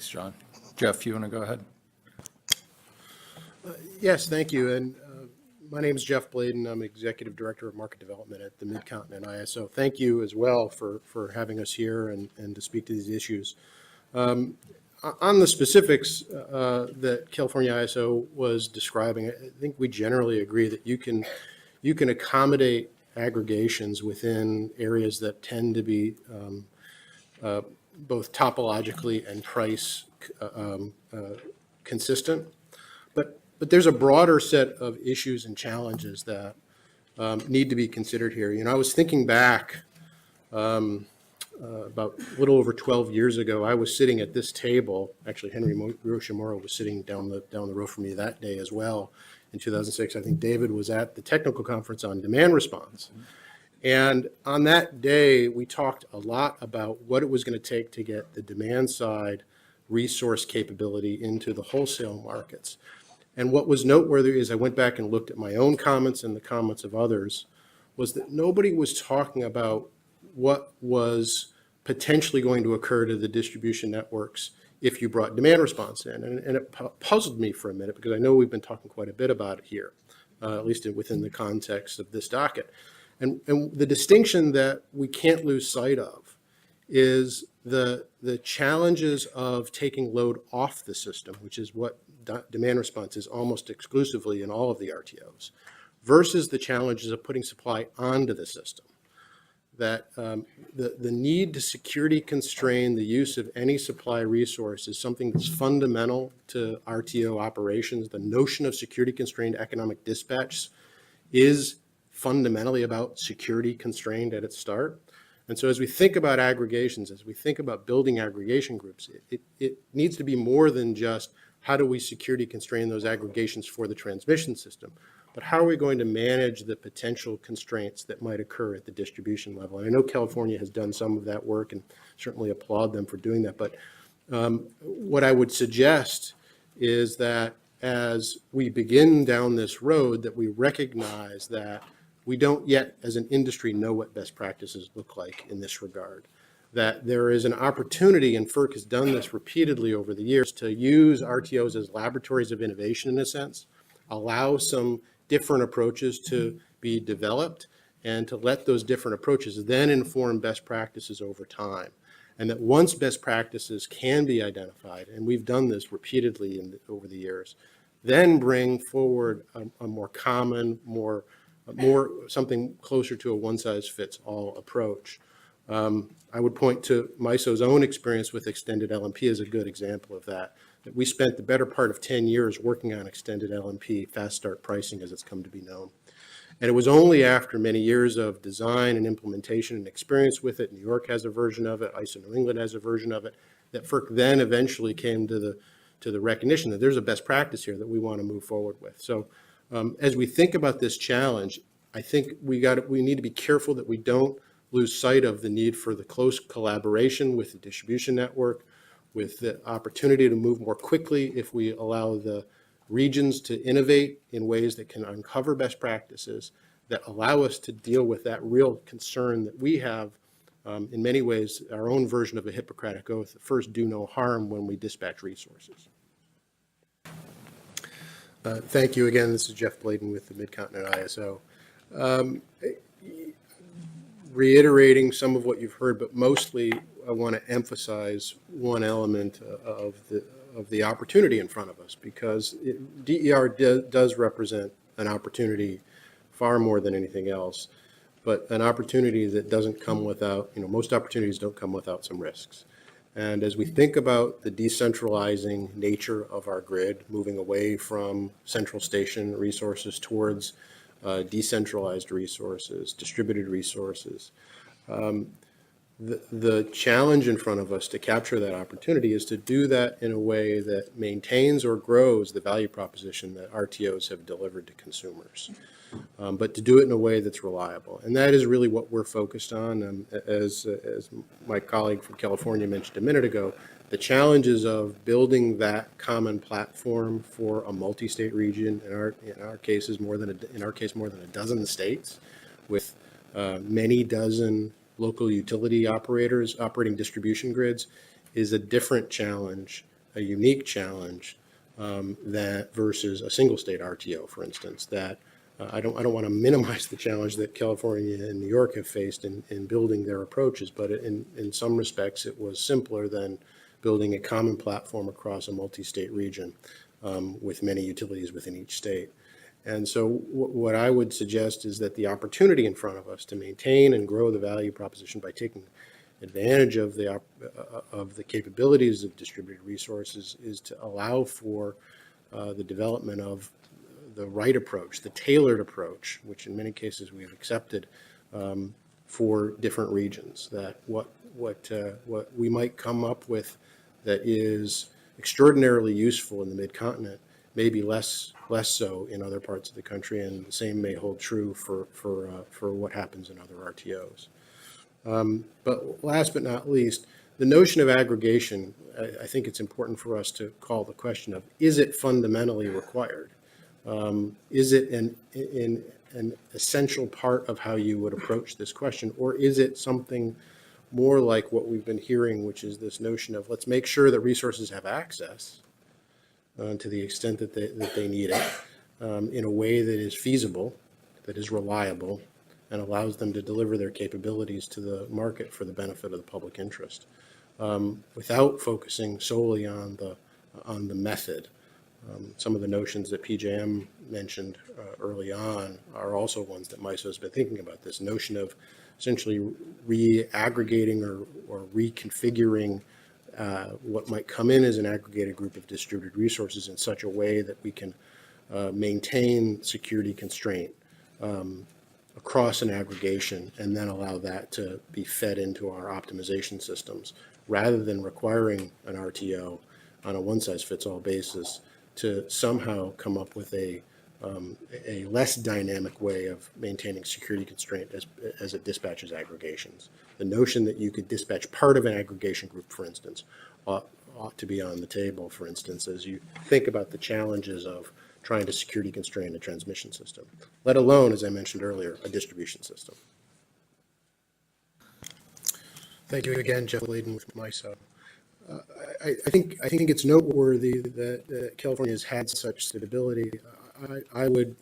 Thanks, John. Jeff, you want to go ahead? Yes, thank you. And my name is Jeff Bladen. I'm Executive Director of Market Development at the Mid-Continent ISO. Thank you as well for having us here and to speak to these issues. On the specifics that California ISO was describing, I think we generally agree that you can accommodate aggregations within areas that tend to be both topologically and price consistent. But there's a broader set of issues and challenges that need to be considered here. You know, I was thinking back about a little over 12 years ago. I was sitting at this table. Actually, Henry Yoshimura was sitting down the road from me that day as well. In 2006, I think David was at the technical conference on demand response. And on that day, we talked a lot about what it was going to take to get the demand side resource capability into the wholesale markets. And what was noteworthy is I went back and looked at my own comments and the comments of others, was that nobody was talking about what was potentially going to occur to the distribution networks if you brought demand response in. And it puzzled me for a minute because I know we've been talking quite a bit about it here, at least within the context of this docket. And the distinction that we can't lose sight of is the challenges of taking load off the system, which is what demand response is almost exclusively in all of the RTOs, versus the challenges of putting supply onto the system. That the need to security constrain the use of any supply resource is something that's fundamental to RTO operations. The notion of security constrained economic dispatch is fundamentally about security constrained at its start. And so as we think about aggregations, as we think about building aggregation groups, it needs to be more than just how do we security constrain those aggregations for the transmission system, but how are we going to manage the potential constraints that might occur at the distribution level? And I know California has done some of that work and certainly applaud them for doing that. But what I would suggest is that as we begin down this road, that we recognize that we don't yet, as an industry, know what best practices look like in this regard. That there is an opportunity, and FERC has done this repeatedly over the years, to use RTOs as laboratories of innovation in a sense, allow some different approaches to be developed, and to let those different approaches then inform best practices over time. And that once best practices can be identified, and we've done this repeatedly over the years, then bring forward a more common, more something closer to a one-size-fits-all approach. I would point to MISO's own experience with extended LMP as a good example of that. That we spent the better part of 10 years working on extended LMP, fast start pricing as it's come to be known. And it was only after many years of design and implementation and experience with it, New York has a version of it, ISO New England has a version of it, that FERC then eventually came to the recognition that there's a best practice here that we want to move forward with. So as we think about this challenge, I think we need to be careful that we don't lose sight of the need for the close collaboration with the distribution network, with the opportunity to move more quickly if we allow the regions to innovate in ways that can uncover best practices that allow us to deal with that real concern that we have, in many ways, our own version of a Hippocratic Oath, first do no harm when we dispatch resources. Thank you again. This is Jeff Bladen with the Mid-Continent ISO. Reiterating some of what you've heard, but mostly I want to emphasize one element of the opportunity in front of us, because DER does represent an opportunity far more than anything else, but an opportunity that doesn't come without, most opportunities don't come without some risks. And as we think about the decentralizing nature of our grid, moving away from central station resources towards decentralized resources, distributed resources. The challenge in front of us to capture that opportunity is to do that in a way that maintains or grows the value proposition that RTOs have delivered to consumers, but to do it in a way that's reliable. And that is really what we're focused on. As my colleague from California mentioned a minute ago, the challenges of building that common platform for a multi-state region, in our case more than a dozen states, with many dozen local utility operators operating distribution grids, is a different challenge, a unique challenge that versus a single state RTO, for instance. That I don't want to minimize the challenge that California and New York have faced in building their approaches, but in some respects it was simpler than building a common platform across a multi-state region with many utilities within each state. And so what I would suggest is that the opportunity in front of us to maintain and grow the value proposition by taking advantage of the capabilities of distributed resources is to allow for the development of the right approach, the tailored approach, which in many cases we have accepted for different regions. That what we might come up with that is extraordinarily useful in the mid-continent may be less so in other parts of the country, and the same may hold true for what happens in other RTOs. But last but not least, the notion of aggregation, I think it's important for us to call the question of, is it fundamentally required? Is it an essential part of how you would approach this question, or is it something more like what we've been hearing, which is this notion of let's make sure that resources have access to the extent that they need it in a way that is feasible, that is reliable, and allows them to deliver their capabilities to the market for the benefit of the public interest, without focusing solely on the method. Some of the notions that PJM mentioned early on are also ones that MISO has been thinking about. This notion of essentially re-aggregating or reconfiguring what might come in as an aggregated group of distributed resources in such a way that we can maintain security constraint across an aggregation, and then allow that to be fed into our optimization systems, rather than requiring an RTO on a one-size-fits-all basis to somehow come up with a less dynamic way of maintaining security constraint as it dispatches aggregations. The notion that you could dispatch part of an aggregation group, for instance, ought to be on the table, for instance, as you think about the challenges of trying to security constrain a transmission system, let alone, as I mentioned earlier, a distribution system. Thank you again, Jeff Bladen with MISO. I think it's noteworthy that California has had such stability. I would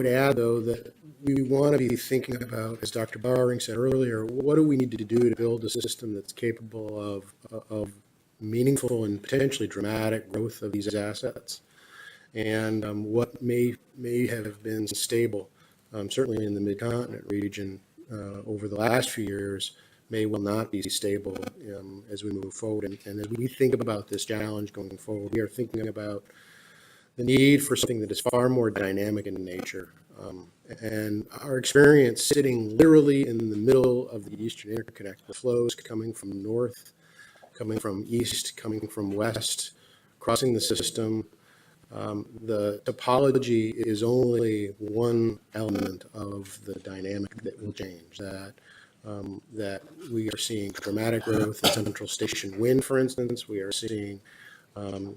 add, though, that we want to be thinking about, as Dr. Bowering said earlier, what do we need to do to build a system that's capable of meaningful and potentially dramatic growth of these assets, and what may have been stable, certainly in the mid-continent region over the last few years, may well not be stable as we move forward. And as we think about this challenge going forward, we are thinking about the need for something that is far more dynamic in nature. And our experience sitting literally in the middle of the Eastern Interconnect, the flows coming from north, coming from east, coming from west, crossing the system, the topology is only one element of the dynamic that will change. That we are seeing dramatic growth in Central Station Wind, for instance. We are seeing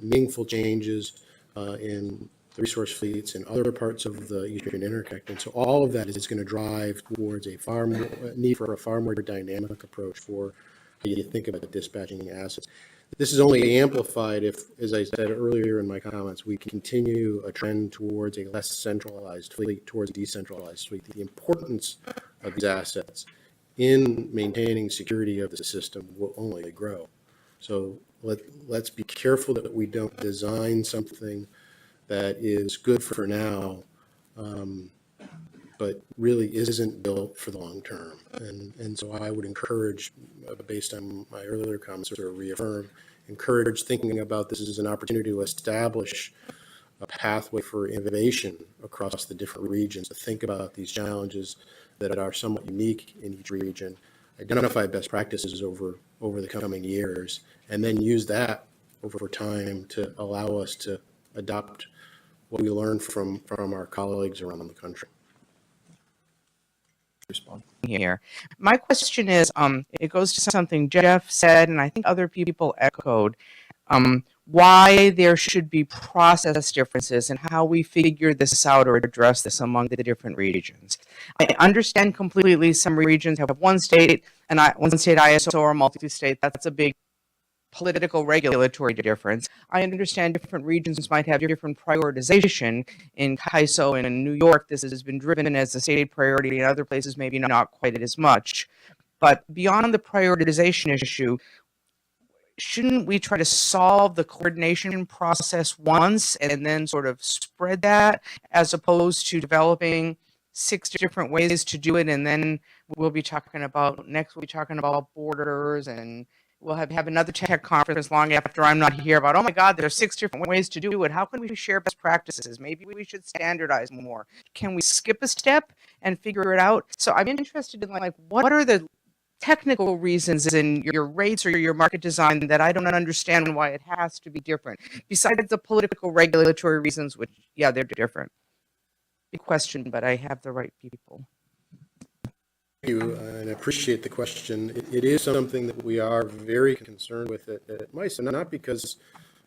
meaningful changes in the resource fleets in other parts of the Eastern Interconnect. And so all of that is going to drive towards a need for a far more dynamic approach for how you think about dispatching assets. This is only amplified if, as I said earlier in my comments, we continue a trend towards a less centralized fleet, towards a decentralized fleet. The importance of these assets in maintaining security of the system will only grow. So let's be careful that we don't design something that is good for now, but really isn't built for the long term. And so I would encourage, based on my earlier comments, or reaffirm, encourage thinking about this as an opportunity to establish a pathway for innovation across the different regions, to think about these challenges that are somewhat unique in each region, identify best practices over the coming years, and then use that over time to allow us to adopt what we learn from our colleagues around the country. Respond here. My question is, it goes to something Jeff said, and I think other people echoed, why there should be process differences and how we figure this out or address this among the different regions. I understand completely some regions have one state, one state ISO or multi-state, that's a big political regulatory difference. I understand different regions might have different prioritization. In CAISO and in New York, this has been driven as a state priority. In other places, maybe not quite as much. But beyond the prioritization issue, shouldn't we try to solve the coordination process once and then sort of spread that, as opposed to developing 6 different ways to do it, and then we'll be talking about borders, and we'll have another tech conference long after I'm not here about, oh my God, there's 6 different ways to do it. How can we share best practices? Maybe we should standardize more. Can we skip a step and figure it out? So I'm interested in, like, what are the technical reasons in your rates or your market design that I don't understand why it has to be different, besides the political regulatory reasons, which, yeah, they're different. Big question, but I have the right people. Thank you, and I appreciate the question. It is something that we are very concerned with at MISO, not because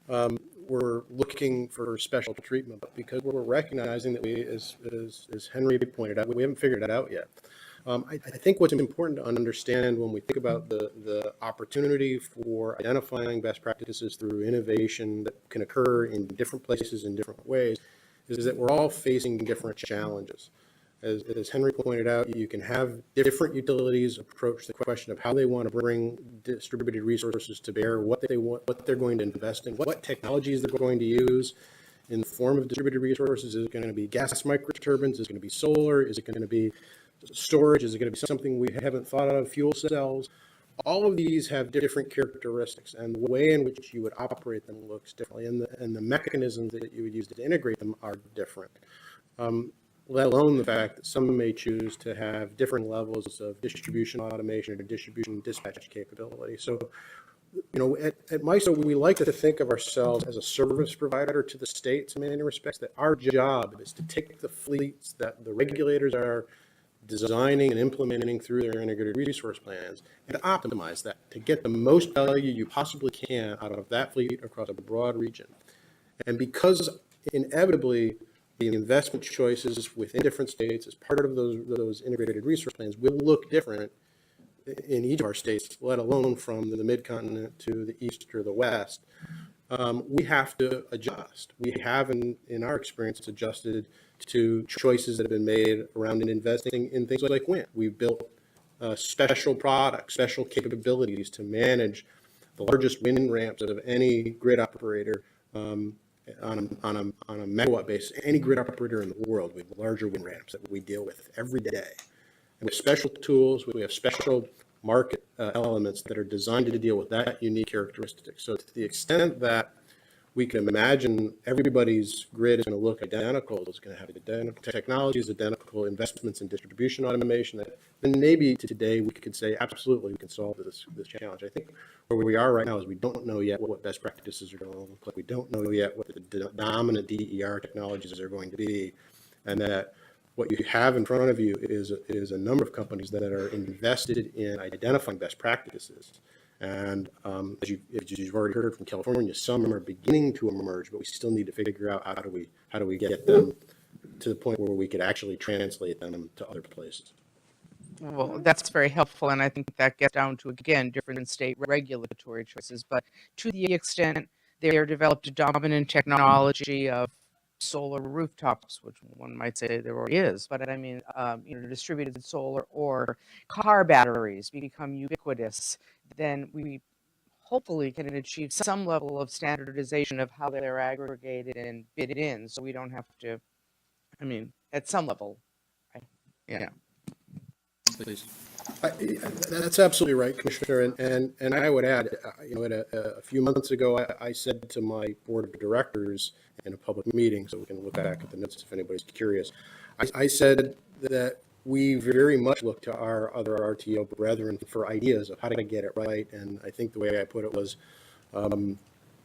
we're looking for special treatment, but because we're recognizing that we, as Henry pointed out, we haven't figured that out yet. I think what's important to understand when we think about the opportunity for identifying best practices through innovation that can occur in different places in different ways is that we're all facing different challenges. As Henry pointed out, you can have different utilities approach the question of how they want to bring distributed resources to bear, what they want, what they're going to invest in, what technologies they're going to use in the form of distributed resources. Is it going to be gas microturbines? Is it going to be solar? Is it going to be storage? Is it going to be something we haven't thought of, fuel cells? All of these have different characteristics, and the way in which you would operate them looks differently, and the mechanisms that you would use to integrate them are different. Let alone the fact that some may choose to have different levels of distribution automation or distribution dispatch capability. So, at MISO, we like to think of ourselves as a service provider to the states in many respects, that our job is to take the fleets that the regulators are designing and implementing through their integrated resource plans and optimize that to get the most value you possibly can out of that fleet across a broad region. And because inevitably the investment choices within different states as part of those integrated resource plans will look different in each of our states, let alone from the mid-continent to the east or the west, we have to adjust. We have, in our experience, adjusted to choices that have been made around investing in things like wind. We've built special products, special capabilities to manage the largest wind ramps of any grid operator on a megawatt basis. Any grid operator in the world, we have larger wind ramps that we deal with every day. And with special tools, we have special market elements that are designed to deal with that unique characteristic. So to the extent that we can imagine everybody's grid is going to look identical, it's going to have identical technologies, identical investments in distribution automation, then maybe today we could say, absolutely, we can solve this challenge. I think where we are right now is we don't know yet what best practices are going to look like. We don't know yet what the dominant DER technologies are going to be, and that what you have in front of you is a number of companies that are invested in identifying best practices. And as you've already heard from California, some are beginning to emerge, but we still need to figure out how do we get them to the point where we could actually translate them to other places. Well, that's very helpful, and I think that gets down to, again, different state regulatory choices. But to the extent they are developed a dominant technology of solar rooftops, which one might say there already is, but I mean, distributed solar or car batteries become ubiquitous, then we hopefully can achieve some level of standardization of how they're aggregated and bid in, so we don't have to, I mean, at some level, yeah. Please. That's absolutely right, Commissioner. And I would add, a few months ago, I said to my board of directors in a public meeting, so we can look back at the notes if anybody's curious, I said that we very much look to our other RTO brethren for ideas of how to get it right. And I think the way I put it was,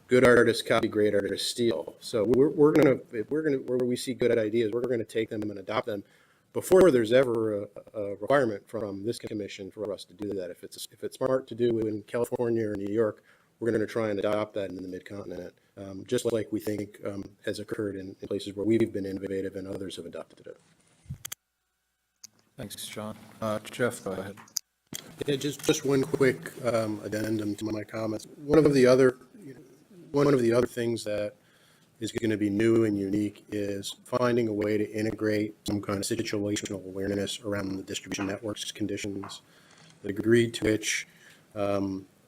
good artists copy, great artists steal. So we're gonna where we see good ideas, we're gonna take them and adopt them before there's ever a requirement from this commission for us to do that. If it's smart to do in California or New York, we're going to try and adopt that in the mid-continent, just like we think has occurred in places where we've been innovative and others have adopted it. Thanks, John. Jeff, go ahead. Yeah, just one quick addendum to my comments. One of the other things that is going to be new and unique is finding a way to integrate some kind of situational awareness around the distribution network's conditions. The degree to which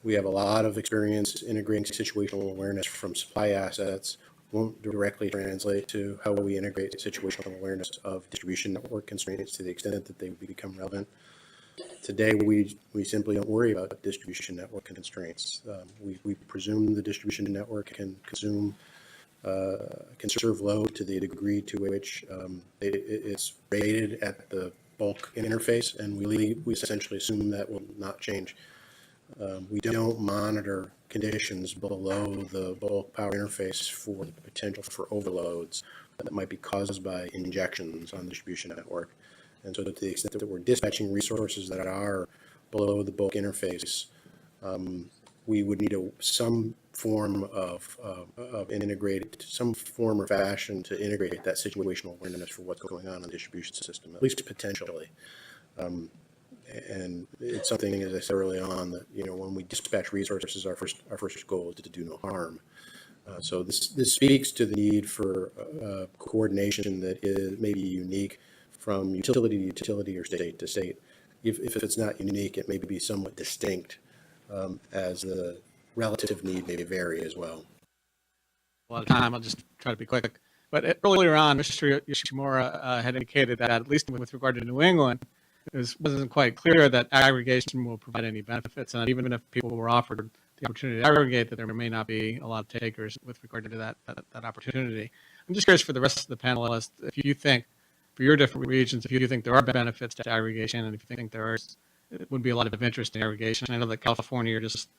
we have a lot of experience integrating situational awareness from supply assets won't directly translate to how we integrate situational awareness of distribution network constraints to the extent that they become relevant. Today, we simply don't worry about distribution network constraints. We presume the distribution network can conserve load to the degree to which it's rated at the bulk interface, and we essentially assume that will not change. We don't monitor conditions below the bulk power interface for the potential for overloads that might be caused by injections on the distribution network. And so to the extent that we're dispatching resources that are below the bulk interface, we would need some form of some form or fashion to integrate that situational awareness for what's going on in the distribution system, at least potentially. And it's something, as I said early on, that when we dispatch resources, our first goal is to do no harm. So this speaks to the need for coordination that is maybe unique from utility to utility or state to state. If it's not unique, it may be somewhat distinct, as the relative need may vary as well. A lot of time, I'll just try to be quick. But earlier on, Mr. Yoshimura had indicated that, at least with regard to New England, it wasn't quite clear that aggregation will provide any benefits. And even if people were offered the opportunity to aggregate, that there may not be a lot of takers with regard to that opportunity. I'm just curious for the rest of the panelists, if you think, for your different regions, if you think there are benefits to aggregation, and if you think it would be a lot of interest in aggregation. I know that California, you're just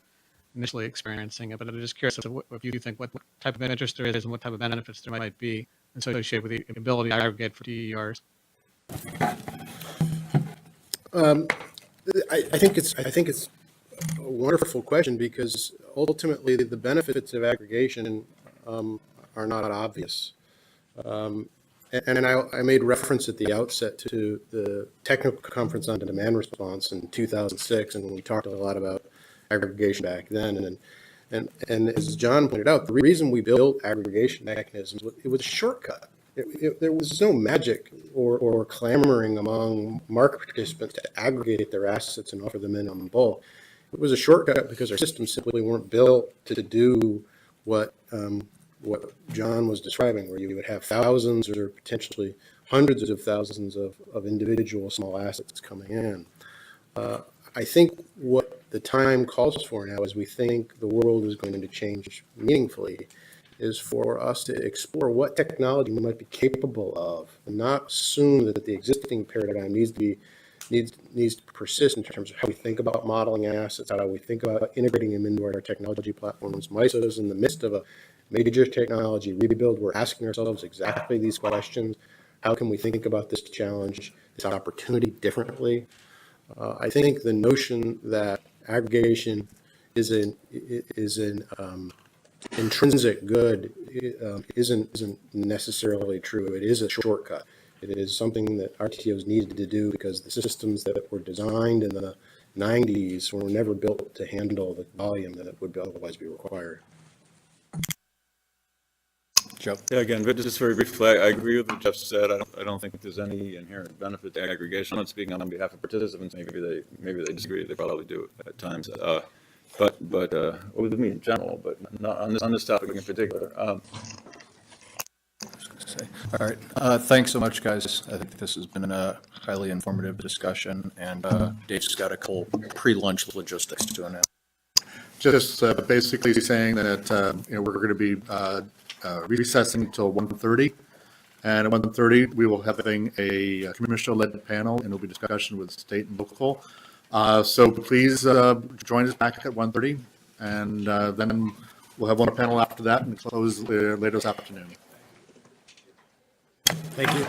initially experiencing it, but I'm just curious if you think what type of interest there is and what type of benefits there might be associated with the ability to aggregate for DERs. I think it's a wonderful question, because ultimately the benefits of aggregation are not obvious. And I made reference at the outset to the technical conference on demand response in 2006, and we talked a lot about aggregation back then. And as John pointed out, the reason we built aggregation mechanisms, it was a shortcut. There was no magic or clamoring among market participants to aggregate their assets and offer them in on bulk. It was a shortcut because our systems simply weren't built to do what John was describing, where you would have thousands or potentially hundreds of thousands of individual small assets coming in. I think what the time calls for now, as we think the world is going to change meaningfully, is for us to explore what technology we might be capable of, and not assume that the existing paradigm needs to persist in terms of how we think about modeling assets, how we think about integrating them into our technology platforms. MISO is in the midst of a major technology rebuild. We're asking ourselves exactly these questions. How can we think about this challenge, this opportunity differently? I think the notion that aggregation is an intrinsic good isn't necessarily true. It is a shortcut. It is something that RTOs needed to do because the systems that were designed in the 90s were never built to handle the volume that would otherwise be required. Joe. Yeah, again, but just very briefly, I agree with what Jeff said. I don't think there's any inherent benefit to aggregation. I'm not speaking on behalf of participants. Maybe they disagree. They probably do at times. But with me in general, but not on this topic in particular. All right. Thanks so much, guys. I think this has been a highly informative discussion, and Dave's got a couple pre-lunch logistics to announce. Just basically saying that we're going to be recessing until 1:30, and at 1:30 we will have a commissioner-led panel, and it'll be discussion with state and local. So please join us back at 1:30, and then we'll have one panel after that and close later this afternoon. Thank you.